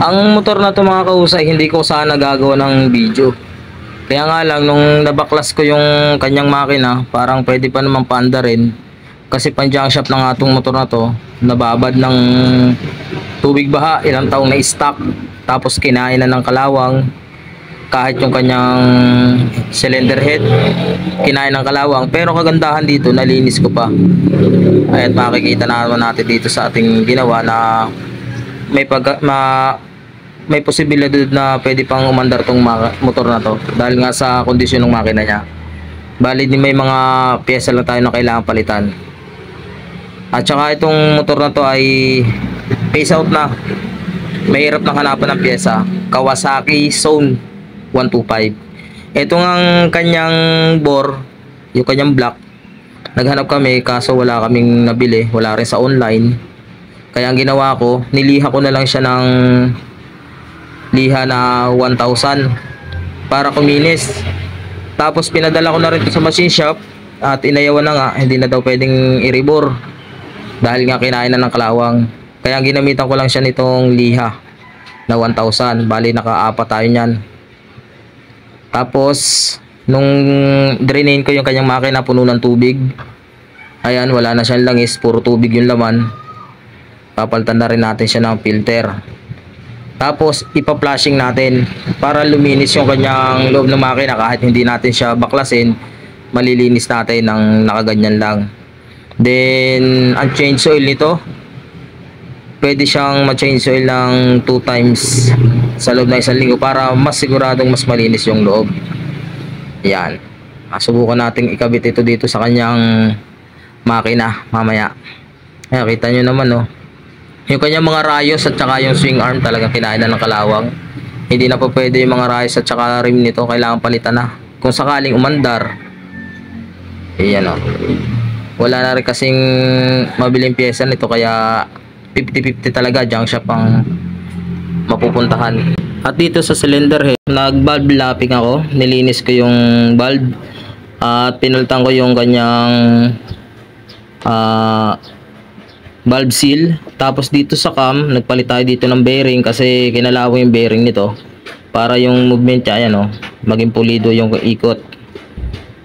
Ang motor na to mga kausay, hindi ko sana gagawa ng video. Kaya nga lang, nung nabaklas ko yung kanyang makina, parang pwede pa naman paanda rin. Kasi pan junk shop ng atong motor na to, nababad ng tubig baha, ilang taong na stock. Tapos kinain na ng kalawang. Kahit yung kanyang cylinder head, kinain ng kalawang. Pero kagandahan dito, nalinis ko pa. Ayan, makikita na naman natin dito sa ating ginawa na may posibilidad na pwede pang umandar tong motor na to dahil nga sa kondisyon ng makina niya. Bali may mga pyesa lang tayo na kailangan palitan. At saka itong motor na to ay phase out na. Mahirap na hanapan ng pyesa. Kawasaki Zone 125. Ito ang kanyang bore, yung kanyang block. Naghanap kami kaso wala kaming nabili, wala rin sa online. Kaya ang ginawa ko, niliha ko na lang siya ng liha na 1,000 para kuminis. Tapos pinadala ko na rin ito sa machine shop at inayawan na nga, hindi na daw pwedeng i-rebore dahil nga kinain na ng kalawang. Kaya ginamitan ko lang siya nitong liha na 1,000. Bali naka-apat tayo niyan. Tapos nung drainin ko yung kanyang makina, puno ng tubig. Ayan, wala na siyang langis, puro tubig yung laman. Papalitan na rin natin siya ng filter. Tapos ipa-flashing natin para luminis yung kanyang loob ng makina. Kahit hindi natin siya baklasin, malilinis natin ng nakaganyan lang. Then ang change oil nito, pwede siyang ma-change oil ng 2 times sa loob ng 1 linggo para mas siguradong mas malinis yung loob. Yan, subukan nating ikabit ito dito sa kanyang makina mamaya. Ayan, kita nyo naman yung kanyang mga rayos at saka yung swing arm talagang kinain na ng kalawang. Hindi na po pwede yung mga rayos at saka rim nito, kailangan palitan na kung sakaling umandar. Ayan wala na rin kasing mabiling pyesa nito, kaya 50-50 talaga, junk shop ang mapupuntahan. At dito sa cylinder head, nag valve lapping ako, nilinis ko yung valve at pinalitan ko yung kanyang valve seal. Tapos dito sa cam, nagpalit tayo dito ng bearing kasi kinalawang yung bearing nito para yung movement niya, ayan maging pulido yung ikot.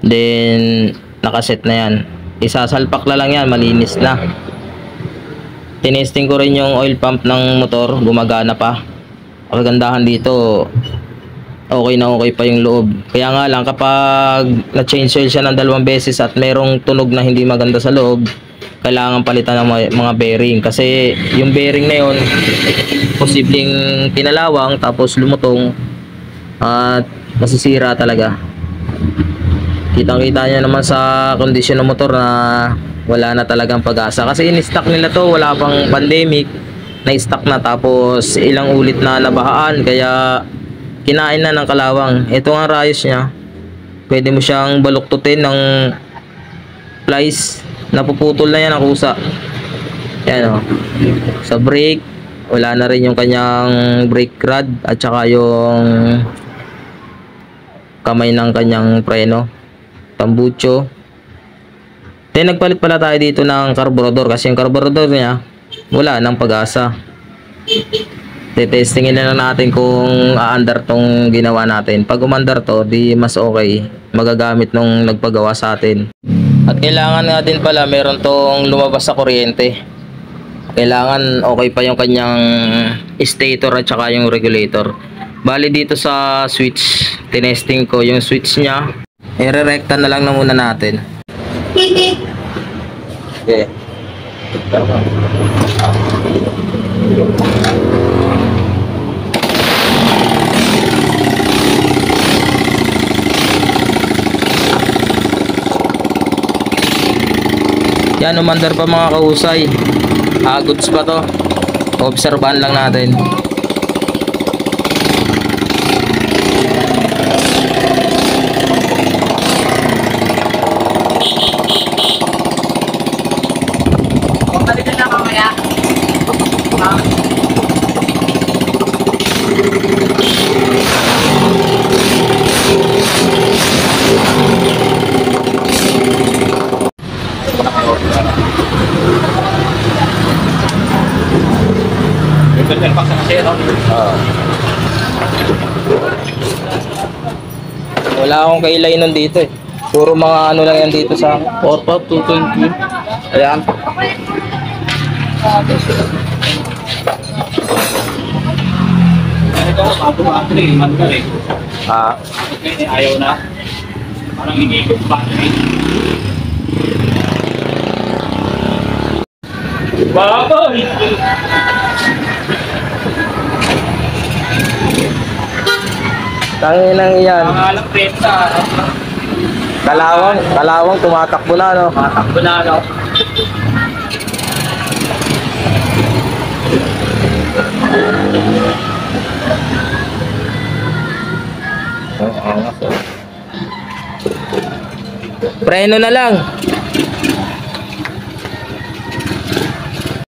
Then nakaset na yan, isasalpak na lang yan, malinis na. Tinesting ko rin yung oil pump ng motor, gumagana pa. Kagandahan dito, okay na okay pa yung loob. Kaya nga lang kapag na-change oil siya ng 2 beses at merong tunog na hindi maganda sa loob, kailangan palitan ng mga bearing. Kasi yung bearing na yun, posibleng pinalawang tapos lumutong at masisira talaga. Kitang-kita nyo naman sa kondisyon ng motor na wala na talagang pag-asa. Kasi in-stock nila to, wala pang pandemic, na-stock na tapos ilang ulit na nabahaan. Kaya kinain na ng kalawang. Ito ang rayos niya. Pwede mo siyang baluktutin ng plies. Napuputol na yan ang kusa. Yan sa brake, wala na rin yung kanyang brake rod at saka yung kamay ng kanyang preno, tambucho. Then nagpalit pala tayo dito ng carburetor kasi yung carburetor niya wala ng pag-asa. Testingin na lang natin kung aandar tong ginawa natin. Pag umandar to, di mas okay, magagamit nung nagpagawa sa atin. At kailangan nga din pala meron tong lumabas sa kuryente. Kailangan okay pa yung kanyang stator at saka yung regulator. Bali dito sa switch, tinesting ko yung switch niya. I-rerecta na lang na muna natin. Okay. Yan, umandar pa mga kahusay. Goods pa to. Obserbahan lang natin. pa sa zero. Wala akong kailay nun dito eh. Puro mga ano lang yan dito sa 4.5, 220. Ayan. Ito, bago battery, battery. Ayaw na. Parang iniikot battery. Baboy! Tanginang yan. Mga alam prenta. Kalawang tumatakbo na no. Matakbo na, no? Preno na lang.